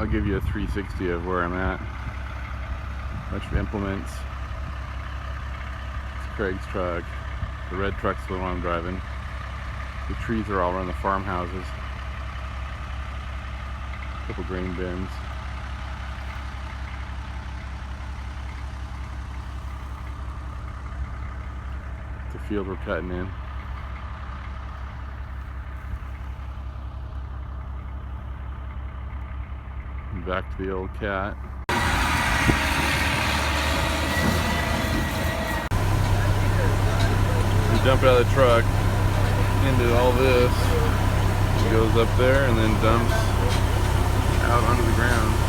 I'll give you a 360 of where I'm at. Bunch of implements. It's Craig's truck. The red truck's the one I'm driving. The trees are all around the farmhouses. A couple grain bins. The field we're cutting in. And back to the old cat. We dump it out of the truck into all this. It goes up there and then dumps out onto the ground.